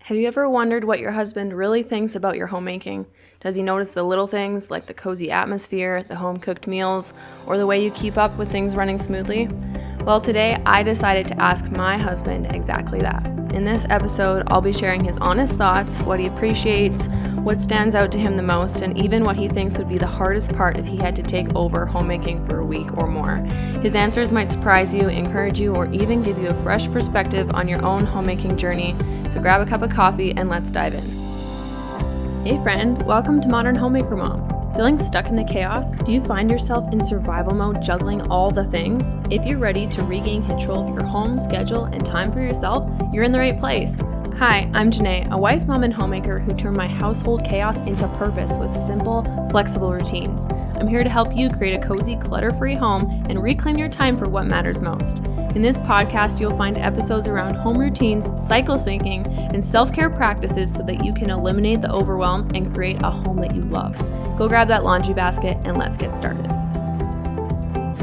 Have you ever wondered what your husband really thinks about your homemaking? Does he notice the little things like the cozy atmosphere, the home-cooked meals, or the way you keep up with things running smoothly? Well, today I decided to ask my husband exactly that. In this episode, I'll be sharing his honest thoughts, what he appreciates, what stands out to him the most, and even what he thinks would be the hardest part if he had to take over homemaking for a week or more. His answers might surprise you, encourage you, or even give you a fresh perspective on your own homemaking journey. So grab a cup of coffee and let's dive in. Hey friend, welcome to Modern Homemaker Mom. Feeling stuck in the chaos? Do you find yourself in survival mode juggling all the things? If you're ready to regain control of your home, schedule, and time for yourself, you're in the right place. Hi, I'm Jynae, a wife, mom, and homemaker who turned my household chaos into purpose with simple, flexible routines. I'm here to help you create a cozy, clutter-free home and reclaim your time for what matters most. In this podcast, you'll find episodes around home routines, cycle syncing, and self-care practices so that you can eliminate the overwhelm and create a home that you love. Go grab that laundry basket and let's get started.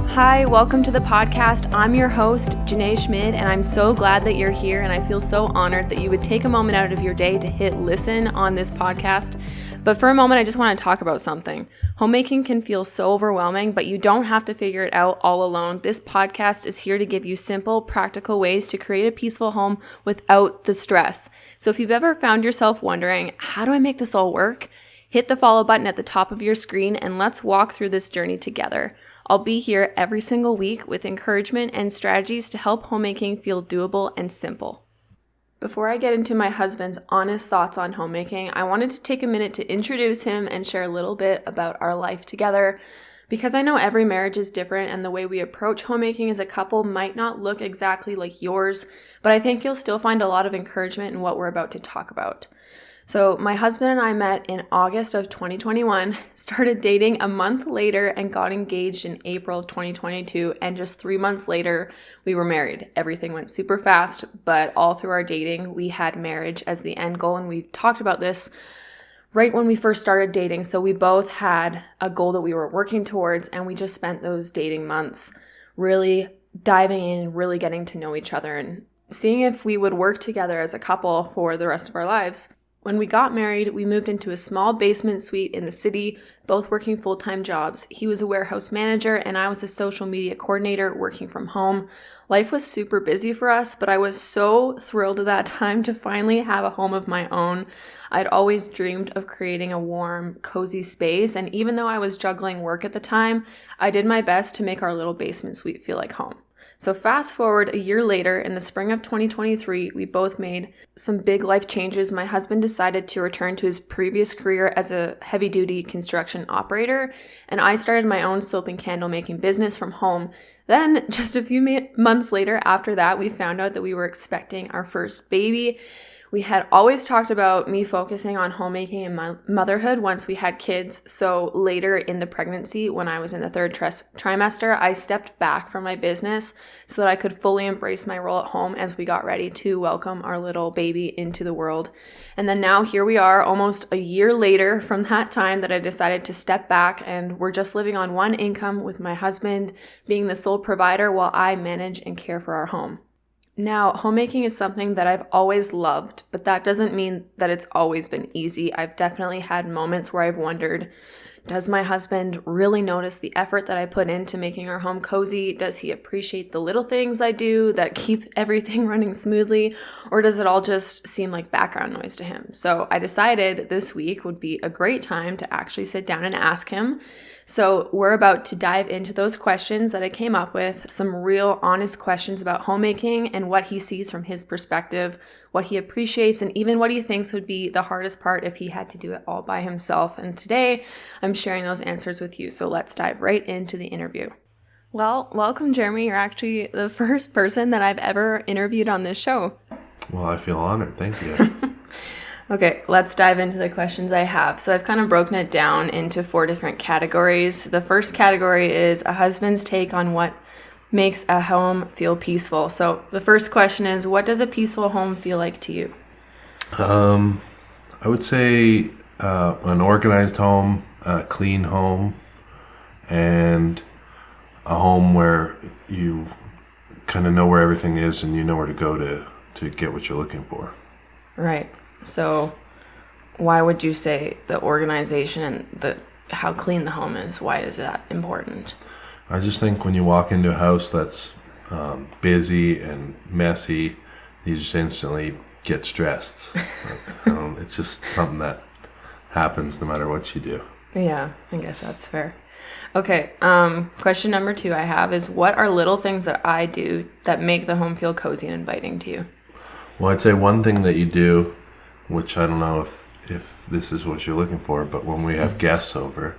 Hi, welcome to the podcast. I'm your host, Jynae Schmid, and I'm so glad that you're here, and I feel so honored that you would take a moment out of your day to hit listen on this podcast. But for a moment, I just want to talk about something. Homemaking can feel so overwhelming, but you don't have to figure it out all alone. This podcast is here to give you simple, practical ways to create a peaceful home without the stress. So if you've ever found yourself wondering, how do I make this all work? Hit the follow button at the top of your screen and let's walk through this journey together. I'll be here every single week with encouragement and strategies to help homemaking feel doable and simple. Before I get into my husband's honest thoughts on homemaking, I wanted to take a minute to introduce him and share a little bit about our life together. Because I know every marriage is different and the way we approach homemaking as a couple might not look exactly like yours, but I think you'll still find a lot of encouragement in what we're about to talk about. So my husband and I met in August of 2021, started dating a month later, and got engaged in April of 2022. And just 3 months later, we were married. Everything went super fast, but all through our dating, we had marriage as the end goal. And we talked about this right when we first started dating. So we both had a goal that we were working towards, and we just spent those dating months really diving in and really getting to know each other and seeing if we would work together as a couple for the rest of our lives. When we got married, we moved into a small basement suite in the city, both working full-time jobs. He was a warehouse manager and I was a social media coordinator working from home. Life was super busy for us, but I was so thrilled at that time to finally have a home of my own. I'd always dreamed of creating a warm, cozy space, and even though I was juggling work at the time, I did my best to make our little basement suite feel like home. So fast forward a year later, in the spring of 2023, we both made some big life changes. My husband decided to return to his previous career as a heavy-duty construction operator, and I started my own soap and candle making business from home. Then, just a few months later after that, we found out that we were expecting our first baby. We had always talked about me focusing on homemaking and motherhood once we had kids. So later in the pregnancy, when I was in the third trimester, I stepped back from my business so that I could fully embrace my role at home as we got ready to welcome our little baby into the world. And then now here we are, almost a year later from that time that I decided to step back, and we're just living on one income with my husband being the sole provider while I manage and care for our home. Now, homemaking is something that I've always loved, but that doesn't mean that it's always been easy. I've definitely had moments where I've wondered, does my husband really notice the effort that I put into making our home cozy? Does he appreciate the little things I do that keep everything running smoothly? Or does it all just seem like background noise to him? So I decided this week would be a great time to actually sit down and ask him. So we're about to dive into those questions that I came up with, some real honest questions about homemaking and what he sees from his perspective, what he appreciates, and even what he thinks would be the hardest part if he had to do it all by himself. And today I'm sharing those answers with you. So let's dive right into the interview. Well, welcome, Jeremy. You're actually the first person that I've ever interviewed on this show. Well, I feel honored. Thank you. Okay, let's dive into the questions I have. So I've kind of broken it down into 4 different categories. The first category is a husband's take on what makes a home feel peaceful. So the first question is, what does a peaceful home feel like to you? I would say an organized home, a clean home, and a home where you kind of know where everything is and you know where to go to get what you're looking for. Right. So why would you say the organization and how clean the home is, why is that important? I just think when you walk into a house that's busy and messy, you just instantly get stressed. It's just something that happens no matter what you do. Yeah, I guess that's fair. Okay, question number 2 I have is, what are little things that I do that make the home feel cozy and inviting to you? Well, I'd say one thing that you do, which I don't know if this is what you're looking for, but when we have guests over,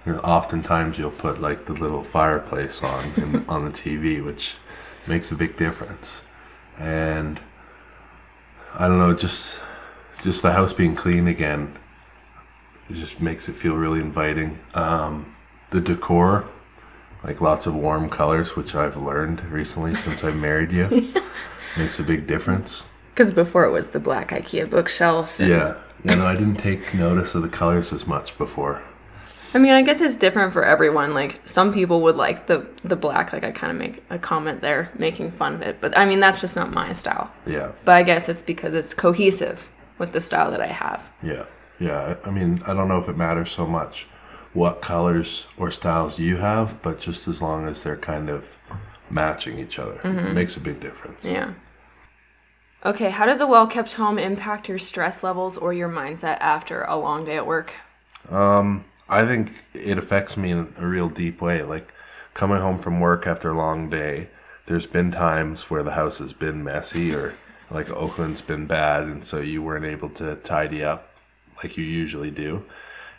oftentimes you'll put like the little fireplace on the TV, which makes a big difference. And I don't know, just the house being clean again, it just makes it feel really inviting. The decor, like lots of warm colors, which I've learned recently since I married you, makes a big difference. Because before it was the black IKEA bookshelf. Yeah. I didn't take notice of the colors as much before. I mean, I guess it's different for everyone. Like, some people would like the black. Like, I kind of make a comment there, making fun of it. But, I mean, that's just not my style. Yeah. But I guess it's because it's cohesive with the style that I have. Yeah. Yeah. I mean, I don't know if it matters so much what colors or styles you have, but just as long as they're kind of matching each other, it makes a big difference. Yeah. Okay, how does a well-kept home impact your stress levels or your mindset after a long day at work? I think it affects me in a real deep way. Like, coming home from work after a long day, there's been times where the house has been messy, or like Oakland's been bad, and so you weren't able to tidy up like you usually do.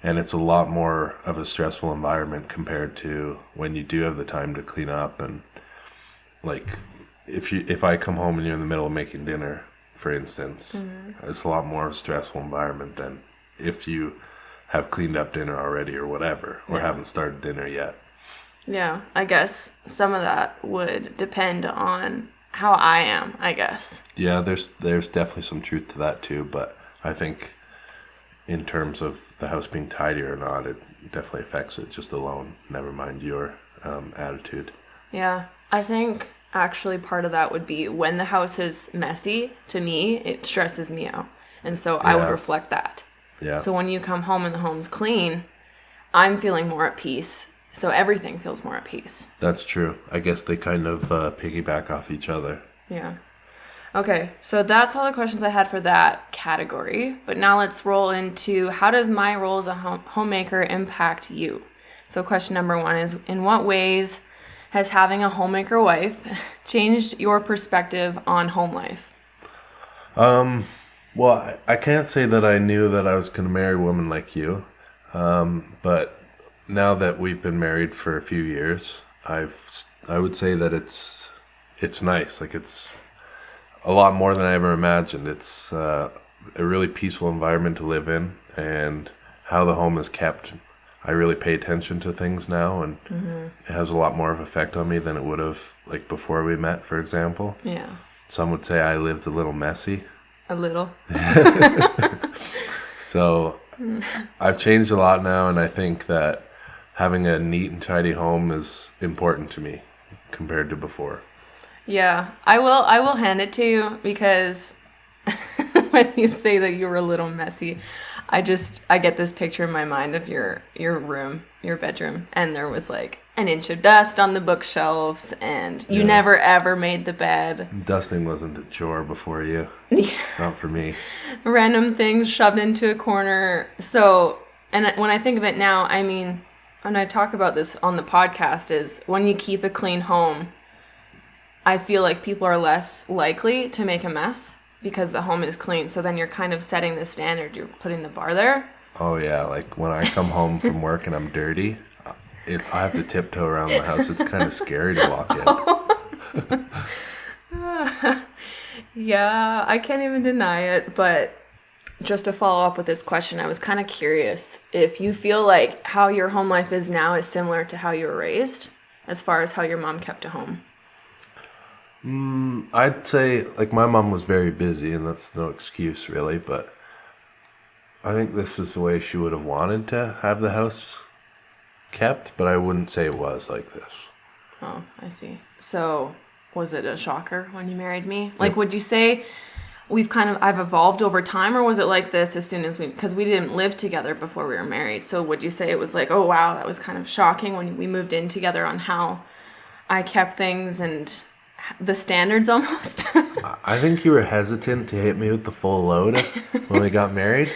And it's a lot more of a stressful environment compared to when you do have the time to clean up. And like, if I come home and you're in the middle of making dinner, for instance, it's a lot more of a stressful environment than if you have cleaned up dinner already or whatever, or haven't started dinner yet. Yeah, I guess some of that would depend on how I am, I guess. Yeah, there's definitely some truth to that too, but I think in terms of the house being tidy or not, it definitely affects it just alone, never mind your attitude. Yeah, I think actually part of that would be when the house is messy, to me, it stresses me out. And so I would reflect that. Yeah. So when you come home and the home's clean, I'm feeling more at peace. So everything feels more at peace. That's true. I guess they kind of piggyback off each other. Yeah. Okay, so that's all the questions I had for that category. But now let's roll into, how does my role as a homemaker impact you? So question number 1 is, in what ways has having a homemaker wife changed your perspective on home life? Well, I can't say that I knew that I was going to marry a woman like you, but now that we've been married for a few years, I would say that it's nice. Like, it's a lot more than I ever imagined. It's a really peaceful environment to live in, and how the home is kept, I really pay attention to things now, and it has a lot more of an effect on me than it would have like before we met, for example. Yeah. Some would say I lived a little messy. A little. So I've changed a lot now, and I think that having a neat and tidy home is important to me compared to before. Yeah, I will hand it to you, because when you say that you were a little messy, I get this picture in my mind of your room, your bedroom, and there was like an inch of dust on the bookshelves, and you never ever made the bed. Dusting wasn't a chore before you. Yeah. Not for me. Random things shoved into a corner. So, and when I think of it now, I mean, when I talk about this on the podcast, is when you keep a clean home, I feel like people are less likely to make a mess because the home is clean. So then you're kind of setting the standard. You're putting the bar there. Oh, yeah. Like, when I come home from work and I'm dirty, if I have to tiptoe around the house, it's kind of scary to walk in. Yeah, I can't even deny it. But just to follow up with this question, I was kind of curious if you feel like how your home life is now is similar to how you were raised, as far as how your mom kept a home. I'd say, like, my mom was very busy, and that's no excuse, really, but I think this is the way she would have wanted to have the house kept, but I wouldn't say it was like this. Oh, I see. So, was it a shocker when you married me? Like, would you say I've evolved over time, or was it like this as soon as because we didn't live together before we were married. So would you say it was like, oh wow, that was kind of shocking when we moved in together on how I kept things and the standards almost? I think you were hesitant to hit me with the full load when we got married.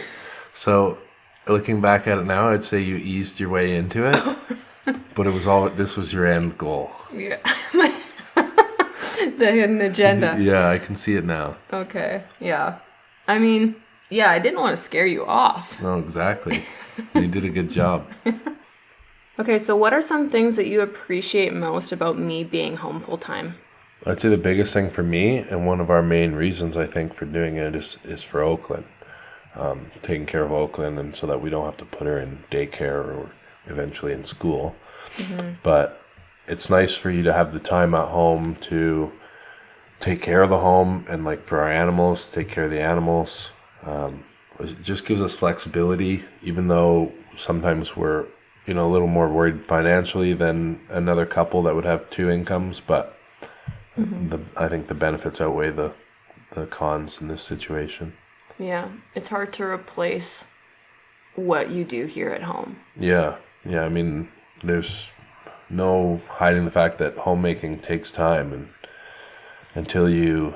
So looking back at it now, I'd say you eased your way into it, but this was your end goal. Yeah. The hidden agenda. Yeah, I can see it now. Okay. Yeah. I mean, yeah, I didn't want to scare you off. No, exactly. You did a good job. Okay, so what are some things that you appreciate most about me being home full time? I'd say the biggest thing for me, and one of our main reasons I think for doing it is for Oakland. Taking care of Oakland, and so that we don't have to put her in daycare or eventually in school. Mm-hmm. But it's nice for you to have the time at home to take care of the home, and like for our animals, take care of the animals. It just gives us flexibility, even though sometimes we're a little more worried financially than another couple that would have two incomes. But I think the benefits outweigh the cons in this situation. Yeah, it's hard to replace what you do here at home. Yeah. I mean, there's no hiding the fact that homemaking takes time, and until you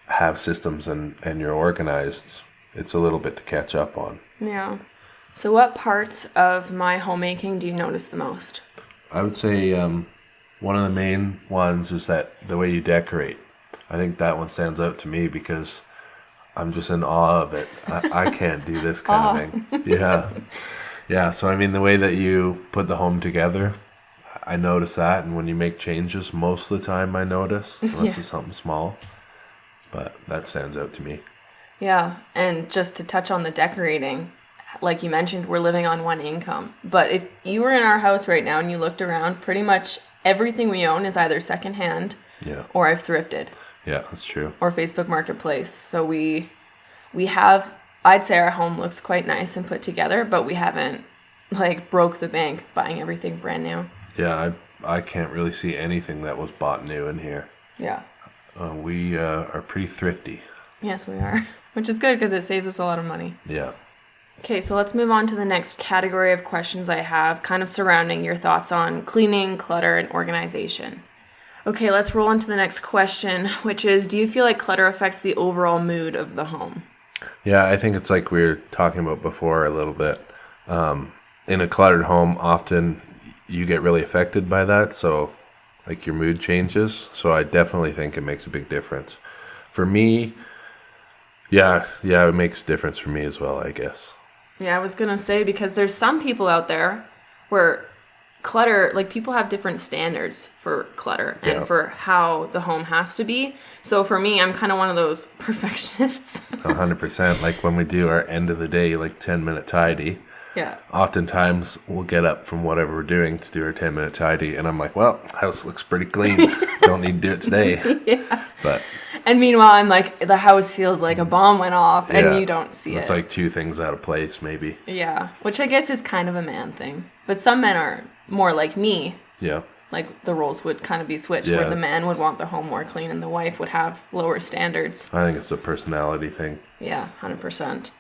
have systems and you're organized, it's a little bit to catch up on. Yeah. So what parts of my homemaking do you notice the most? I would say one of the main ones is that the way you decorate. I think that one stands out to me because I'm just in awe of it. I can't do this kind of thing. Yeah. So I mean, the way that you put the home together, I notice that, and when you make changes, most of the time I notice, unless it's something small. But that stands out to me. Yeah, and just to touch on the decorating, like you mentioned, we're living on one income. But if you were in our house right now and you looked around, pretty much everything we own is either secondhand or I've thrifted. Yeah, that's true. Or Facebook Marketplace. So we have, I'd say our home looks quite nice and put together, but we haven't broke the bank buying everything brand new. Yeah, I can't really see anything that was bought new in here. Yeah. We are pretty thrifty. Yes, we are. Which is good because it saves us a lot of money. Yeah. Okay, so let's move on to the next category of questions I have, kind of surrounding your thoughts on cleaning, clutter, and organization. Okay, let's roll on to the next question, which is, do you feel like clutter affects the overall mood of the home? Yeah, I think it's like we were talking about before a little bit. In a cluttered home, often you get really affected by that, so like your mood changes. So I definitely think it makes a big difference. For me, yeah, it makes a difference for me as well, I guess. Yeah, I was going to say, because there's some people out there where clutter, people have different standards for clutter and for how the home has to be. So for me, I'm kind of one of those perfectionists. 100%. Like when we do our end of the day, 10-minute tidy. Yeah. Oftentimes we'll get up from whatever we're doing to do our 10-minute tidy, and I'm like, well, house looks pretty clean. Don't need to do it today. Yeah. But and meanwhile, I'm like, the house feels like a bomb went off, and you don't see it. It's like two things out of place, maybe. Yeah, which I guess is kind of a man thing. But some men are more like me. Yeah. Like the roles would kind of be switched, where the man would want the home more clean and the wife would have lower standards. I think it's a personality thing. Yeah, 100%.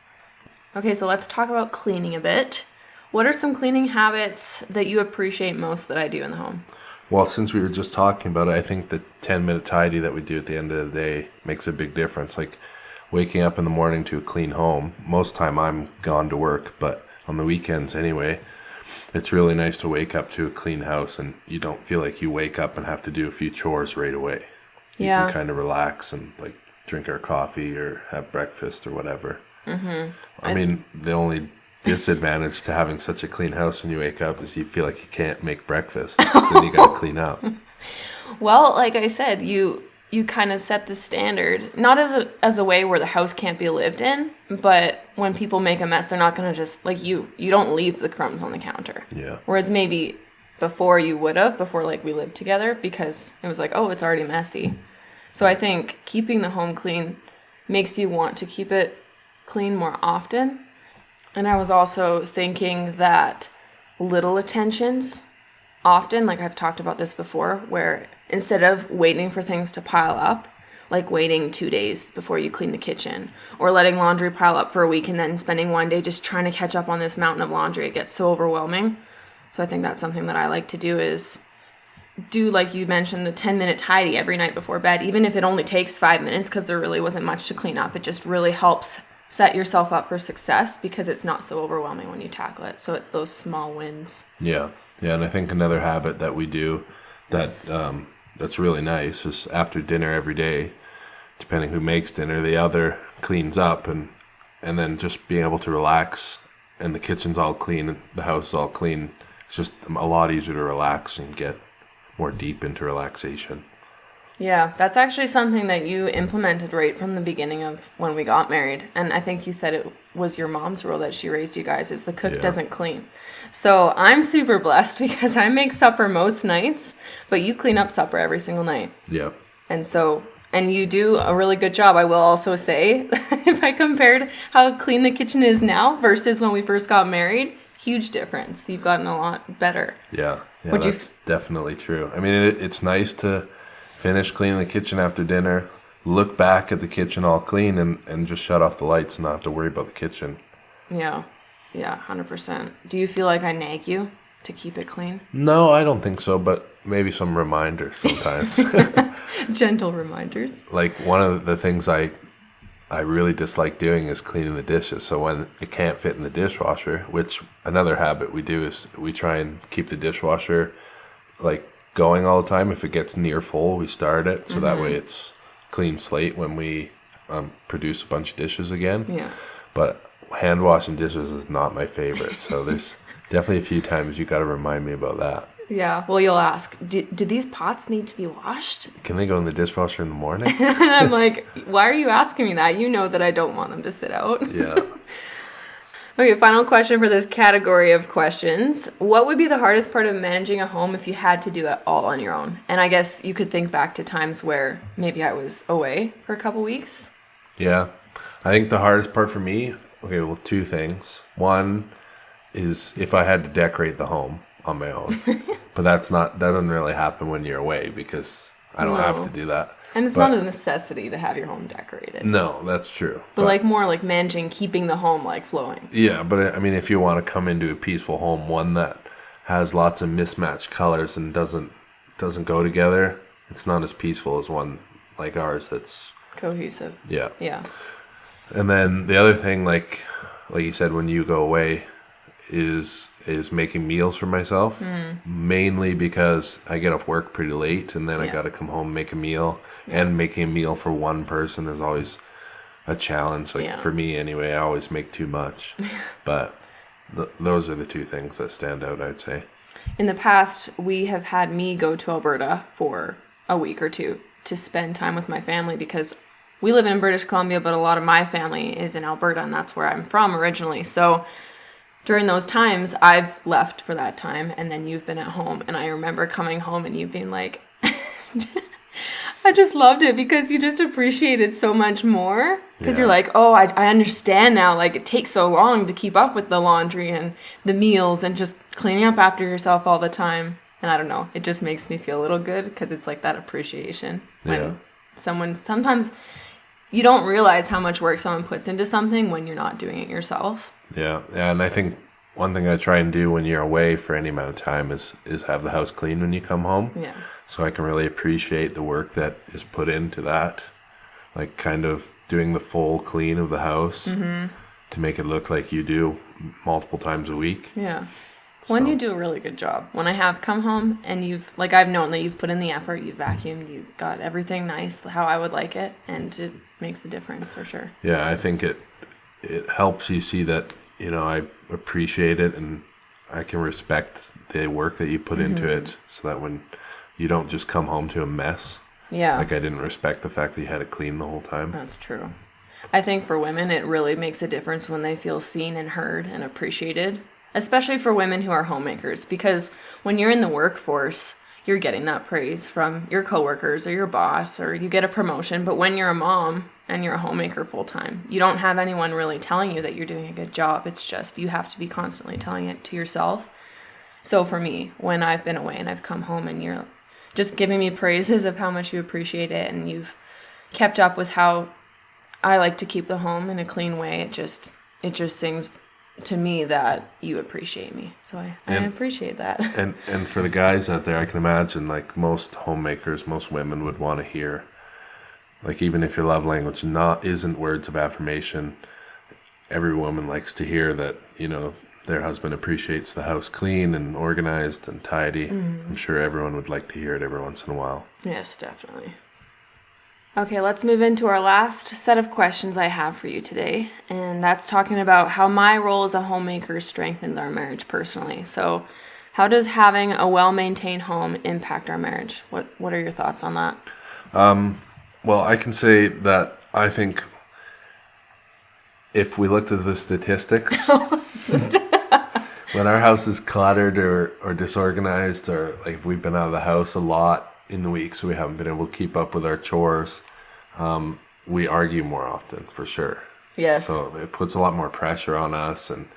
Okay, so let's talk about cleaning a bit. What are some cleaning habits that you appreciate most that I do in the home? Well, since we were just talking about it, I think the 10-minute tidy that we do at the end of the day makes a big difference. Like waking up in the morning to a clean home. Most time I'm gone to work, but on the weekends anyway, it's really nice to wake up to a clean house, and you don't feel like you wake up and have to do a few chores right away. You can kind of relax and drink our coffee or have breakfast or whatever. Mm-hmm. I mean, the only disadvantage to having such a clean house when you wake up is you feel like you can't make breakfast, so then you got to clean up. Well, like I said, you kind of set the standard, not as a way where the house can't be lived in, but when people make a mess, they're not going to just, you don't leave the crumbs on the counter. Yeah. Whereas maybe before you would have, before we lived together, because it was it's already messy. So I think keeping the home clean makes you want to keep it clean more often. And I was also thinking that little attentions often, I've talked about this before, where instead of waiting for things to pile up, like waiting 2 days before you clean the kitchen, or letting laundry pile up for a week and then spending one day just trying to catch up on this mountain of laundry. It gets so overwhelming. So I think that's something that I like to do is do, like you mentioned, the 10-minute tidy every night before bed, even if it only takes 5 minutes, because there really wasn't much to clean up. It just really helps set yourself up for success because it's not so overwhelming when you tackle it. So it's those small wins. Yeah. And I think another habit that we do that that's really nice is after dinner every day, depending who makes dinner, the other cleans up, and then just being able to relax, and the kitchen's all clean, the house is all clean. It's just a lot easier to relax and get more deep into relaxation. Yeah, that's actually something that you implemented right from the beginning of when we got married. And I think you said it was your mom's rule that she raised you guys, is the cook doesn't clean. So I'm super blessed because I make supper most nights, but you clean up supper every single night. Yeah. And you do a really good job. I will also say, if I compared how clean the kitchen is now versus when we first got married, huge difference. You've gotten a lot better. Yeah, that's definitely true. I mean, it's nice to finish cleaning the kitchen after dinner, look back at the kitchen all clean, and just shut off the lights and not have to worry about the kitchen. Yeah, 100%. Do you feel like I nag you to keep it clean? No, I don't think so, but maybe some reminders sometimes. Gentle reminders. Like, one of the things I really dislike doing is cleaning the dishes. So when it can't fit in the dishwasher, which another habit we do is we try and keep the dishwasher like going all the time. If it gets near full, we start it, so that way it's clean slate when we produce a bunch of dishes again. Yeah. But hand washing dishes is not my favorite, so there's definitely a few times you got to remind me about that. Yeah, well, you'll ask, do these pots need to be washed? Can they go in the dishwasher in the morning? And I'm like, why are you asking me that? You know that I don't want them to sit out. Yeah. Okay, final question for this category of questions. What would be the hardest part of managing a home if you had to do it all on your own? And I guess you could think back to times where maybe I was away for a couple weeks. Yeah. I think the hardest part for me, two things. One is if I had to decorate the home on my own. But that doesn't really happen when you're away because I don't have to do that. And it's not a necessity to have your home decorated. No, that's true. But like more like managing, keeping the home like flowing. Yeah, but I mean, if you want to come into a peaceful home, one that has lots of mismatched colors and doesn't go together, it's not as peaceful as one like ours that's cohesive. Yeah. Yeah. And then the other thing, like you said, when you go away, is making meals for myself, mainly because I get off work pretty late and then I got to come home and make a meal, and making a meal for one person is always a challenge. For me anyway, I always make too much, but those are the two things that stand out, I'd say. In the past, we have had me go to Alberta for a week or two to spend time with my family because we live in British Columbia, but a lot of my family is in Alberta, and that's where I'm from originally. So during those times, I've left for that time, and then you've been at home. And I remember coming home and you being like, I just loved it because you just appreciate it so much more. Because you're like, oh, I understand now. Like, it takes so long to keep up with the laundry and the meals and just cleaning up after yourself all the time. And I don't know, it just makes me feel a little good because it's like that appreciation. When sometimes you don't realize how much work someone puts into something when you're not doing it yourself. Yeah, and I think one thing I try and do when you're away for any amount of time is have the house clean when you come home. Yeah. So I can really appreciate the work that is put into that, like kind of doing the full clean of the house to make it look like you do multiple times a week. Yeah. When you do a really good job. When I have come home and I've known that you've put in the effort, you've vacuumed, you've got everything nice how I would like it, and it makes a difference for sure. Yeah, I think it helps you see that, I appreciate it and I can respect the work that you put into it, so that when you don't just come home to a mess. Yeah. Like I didn't respect the fact that you had it clean the whole time. That's true. I think for women, it really makes a difference when they feel seen and heard and appreciated, especially for women who are homemakers, because when you're in the workforce, you're getting that praise from your coworkers or your boss, or you get a promotion. But when you're a mom and you're a homemaker full time, you don't have anyone really telling you that you're doing a good job. It's just you have to be constantly telling it to yourself. So for me, when I've been away and I've come home and you're just giving me praises of how much you appreciate it and you've kept up with how I like to keep the home in a clean way, it just sings to me that you appreciate me. So I appreciate that. And for the guys out there, I can imagine like most homemakers, most women would want to hear, like even if your love language isn't words of affirmation, every woman likes to hear that, you know, their husband appreciates the house clean and organized and tidy. I'm sure everyone would like to hear it every once in a while. Yes, definitely. Okay, let's move into our last set of questions I have for you today. And that's talking about how my role as a homemaker strengthens our marriage personally. So how does having a well-maintained home impact our marriage? What are your thoughts on that? Well, I can say that I think if we looked at the statistics, when our house is cluttered or disorganized, or like if we've been out of the house a lot in the week, so we haven't been able to keep up with our chores, we argue more often, for sure. Yes. So it puts a lot more pressure on us, and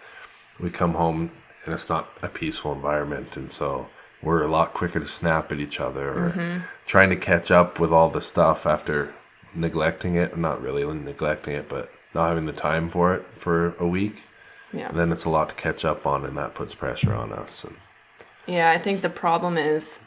we come home and it's not a peaceful environment, and so we're a lot quicker to snap at each other, or trying to catch up with all the stuff after neglecting it, not really neglecting it, but not having the time for it for a week. Yeah. Then it's a lot to catch up on, and that puts pressure on us. And yeah, I think the problem is,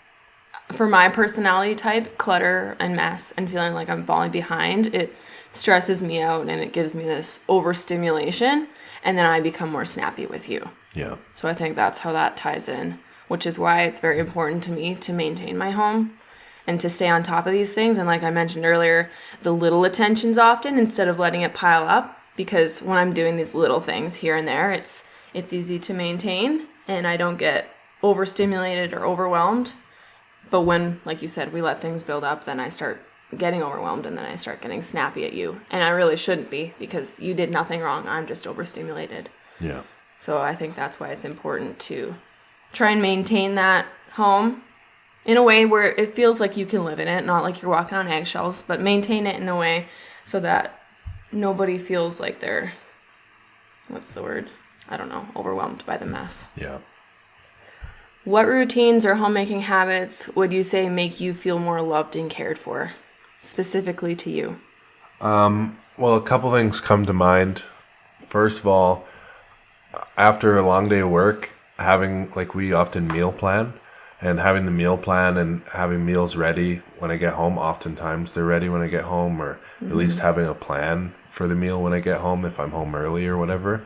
for my personality type, clutter and mess and feeling like I'm falling behind, it stresses me out and it gives me this overstimulation, and then I become more snappy with you. yeah. So I think that's how that ties in, which is why it's very important to me to maintain my home and to stay on top of these things. And like I mentioned earlier, the little attentions often instead of letting it pile up, because when I'm doing these little things here and there, it's easy to maintain and I don't get overstimulated or overwhelmed. But when, like you said, we let things build up, then I start getting overwhelmed and then I start getting snappy at you. And I really shouldn't be, because you did nothing wrong. I'm just overstimulated. Yeah. So I think that's why it's important to try and maintain that home in a way where it feels like you can live in it, not like you're walking on eggshells, but maintain it in a way so that nobody feels like they're, overwhelmed by the mess. Yeah. What routines or homemaking habits would you say make you feel more loved and cared for, specifically to you? Well, a couple things come to mind. First of all, after a long day of work, we often meal plan, and having the meal plan and having meals ready when I get home, oftentimes they're ready when I get home, or at least having a plan for the meal when I get home, if I'm home early or whatever.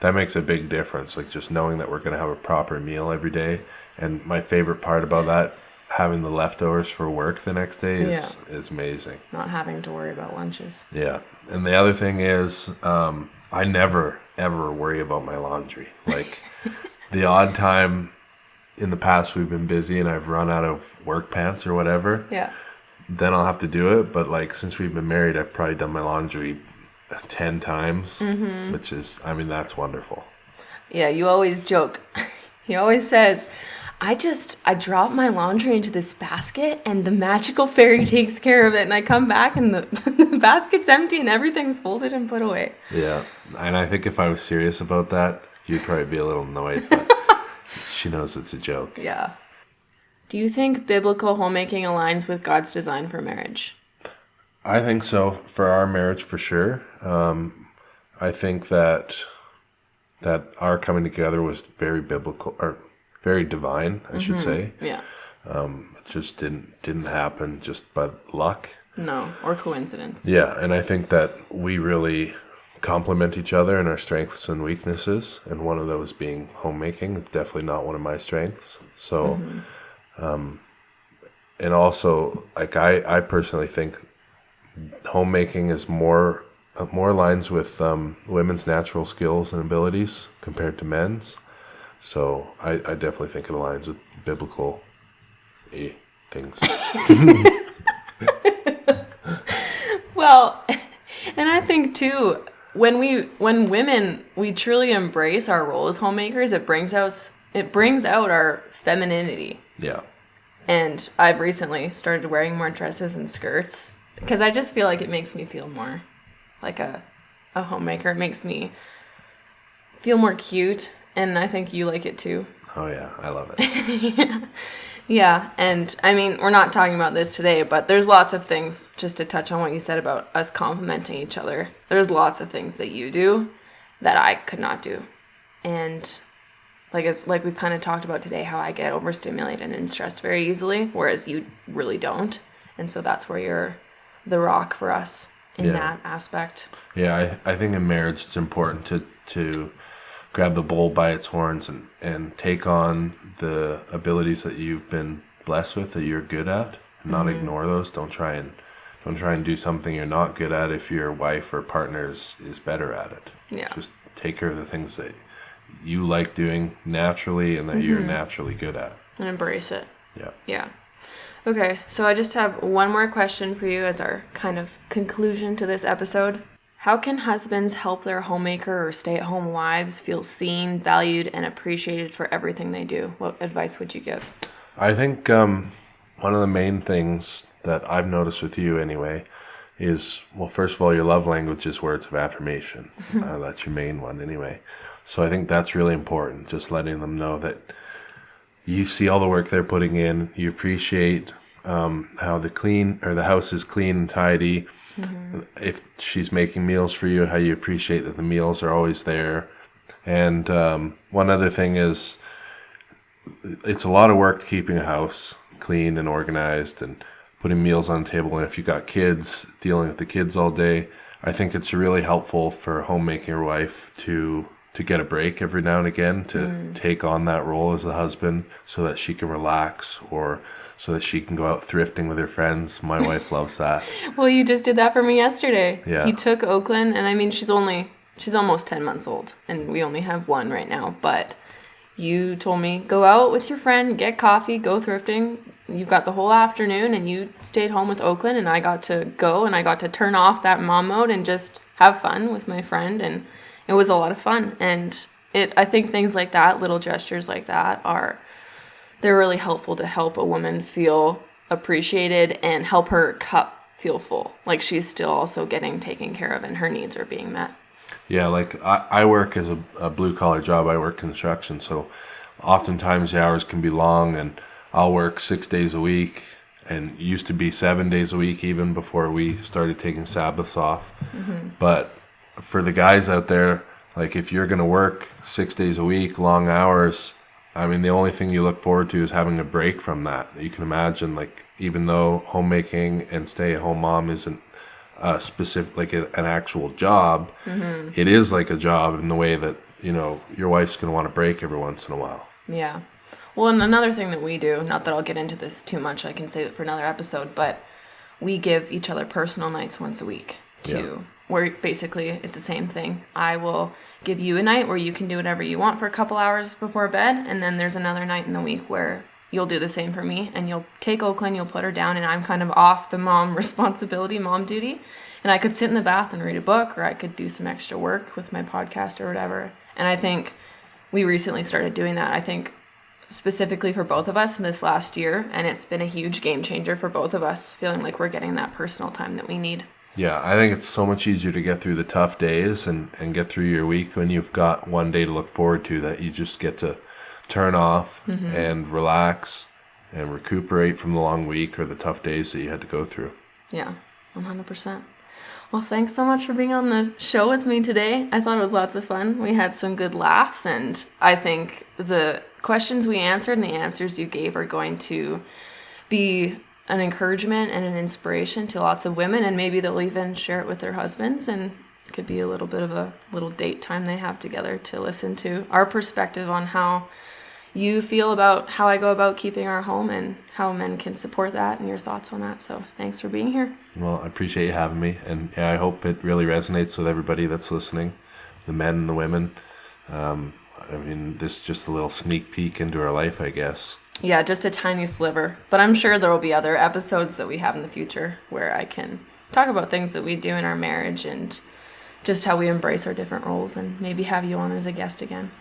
That makes a big difference, like just knowing that we're going to have a proper meal every day. And my favorite part about that, having the leftovers for work the next day is amazing. Not having to worry about lunches. Yeah. And the other thing is, I never, ever worry about my laundry. Like the odd time in the past we've been busy and I've run out of work pants or whatever. Yeah. Then I'll have to do it. But like since we've been married, I've probably done my laundry 10 times, which is, that's wonderful. Yeah, you always joke. He always says, I drop my laundry into this basket and the magical fairy takes care of it. And I come back and the basket's empty and everything's folded and put away. Yeah. And I think if I was serious about that, you'd probably be a little annoyed, but she knows it's a joke. Yeah. Do you think biblical homemaking aligns with God's design for marriage? I think so, for our marriage, for sure. I think that our coming together was very biblical, or very divine, I should say. Yeah. It just didn't happen just by luck. No, or coincidence. Yeah, and I think that we really complement each other in our strengths and weaknesses, and one of those being homemaking is definitely not one of my strengths. So, and also, like I personally think homemaking is more aligns with women's natural skills and abilities compared to men's. So I definitely think it aligns with biblical things. Well, and I think too, when women, we truly embrace our role as homemakers, it brings out our femininity. Yeah. And I've recently started wearing more dresses and skirts because I just feel like it makes me feel more like a homemaker. It makes me feel more cute, and I think you like it too. Oh yeah, I love it. Yeah, and I mean, we're not talking about this today, but there's lots of things, just to touch on what you said about us complimenting each other. There's lots of things that you do that I could not do. And like we kind of talked about today, how I get overstimulated and stressed very easily, whereas you really don't. And so that's where you're the rock for us in that aspect. Yeah, I think in marriage it's important to grab the bull by its horns and take on the abilities that you've been blessed with, that you're good at, and not ignore those. Don't try and do something you're not good at if your wife or partner is better at it. Yeah. Just take care of the things that you like doing naturally and that you're naturally good at. And embrace it. Yeah. Yeah. Okay, so I just have one more question for you as our kind of conclusion to this episode. How can husbands help their homemaker or stay-at-home wives feel seen, valued, and appreciated for everything they do? What advice would you give? I think one of the main things that I've noticed with you anyway is, well, first of all, your love language is words of affirmation. That's your main one anyway. So I think that's really important, just letting them know that you see all the work they're putting in, you appreciate how the house is clean and tidy. If she's making meals for you, how you appreciate that the meals are always there. And one other thing is, it's a lot of work keeping a house clean and organized and putting meals on the table. And if you got kids, dealing with the kids all day, I think it's really helpful for a homemaker wife to get a break every now and again, to take on that role as a husband so that she can relax, or so that she can go out thrifting with her friends. My wife loves that. Well, you just did that for me yesterday. Yeah. He took Oakland, and I mean, she's almost 10 months old, and we only have one right now, but you told me, go out with your friend, get coffee, go thrifting. You've got the whole afternoon, and you stayed home with Oakland, and I got to go, and I got to turn off that mom mode and just have fun with my friend, and it was a lot of fun. And I think things like that, little gestures like that, they're really helpful to help a woman feel appreciated and help her cup feel full. Like she's still also getting taken care of and her needs are being met. Yeah, like I work as a blue-collar job. I work construction, so oftentimes the hours can be long, and I'll work 6 days a week, and used to be 7 days a week even before we started taking Sabbaths off. But for the guys out there, like if you're going to work 6 days a week, long hours, I mean, the only thing you look forward to is having a break from that. You can imagine, like, even though homemaking and stay-at-home mom isn't specific, like an actual job, it is like a job in the way that, you know, your wife's going to want to break every once in a while. Yeah. Well, and another thing that we do, not that I'll get into this too much, I can save it for another episode, but we give each other personal nights once a week where basically it's the same thing. I will give you a night where you can do whatever you want for a couple hours before bed, and then there's another night in the week where you'll do the same for me, and you'll take Oakland, you'll put her down, and I'm kind of off the mom duty, and I could sit in the bath and read a book, or I could do some extra work with my podcast or whatever. And I think we recently started doing that, I think specifically for both of us in this last year, and it's been a huge game changer for both of us, feeling like we're getting that personal time that we need. Yeah, I think it's so much easier to get through the tough days and get through your week when you've got one day to look forward to, that you just get to turn off and relax and recuperate from the long week or the tough days that you had to go through. Yeah, 100%. Well, thanks so much for being on the show with me today. I thought it was lots of fun. We had some good laughs, and I think the questions we answered and the answers you gave are going to be an encouragement and an inspiration to lots of women, and maybe they'll even share it with their husbands, and it could be a little bit of a little date time they have together to listen to our perspective on how you feel about how I go about keeping our home and how men can support that and your thoughts on that. So thanks for being here. Well, I appreciate you having me, and I hope it really resonates with everybody that's listening, the men and the women. I mean, this is just a little sneak peek into our life, I guess. Yeah, just a tiny sliver. But I'm sure there will be other episodes that we have in the future where I can talk about things that we do in our marriage and just how we embrace our different roles, and maybe have you on as a guest again.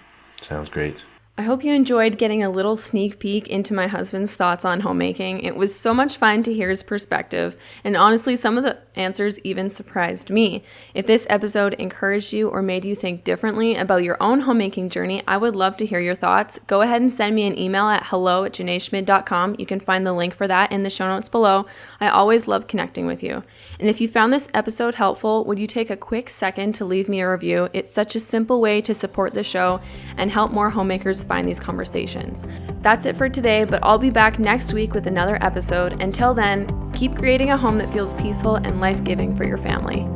Sounds great. I hope you enjoyed getting a little sneak peek into my husband's thoughts on homemaking. It was so much fun to hear his perspective, and honestly, some of the answers even surprised me. If this episode encouraged you or made you think differently about your own homemaking journey, I would love to hear your thoughts. Go ahead and send me an email at hello@jynaeschmid.com. You can find the link for that in the show notes below. I always love connecting with you. And if you found this episode helpful, would you take a quick second to leave me a review? It's such a simple way to support the show and help more homemakers find these conversations. That's it for today, but I'll be back next week with another episode. Until then, keep creating a home that feels peaceful and life-giving for your family.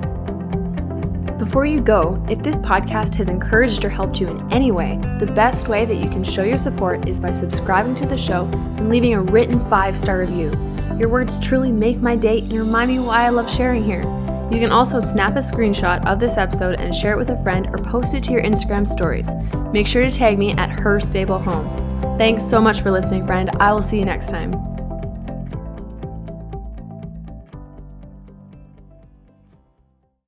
Before you go, if this podcast has encouraged or helped you in any way, the best way that you can show your support is by subscribing to the show and leaving a written 5-star review. Your words truly make my day and remind me why I love sharing here. You can also snap a screenshot of this episode and share it with a friend or post it to your Instagram stories. Make sure to tag me at @HerStableHome. Thanks so much for listening, friend. I will see you next time.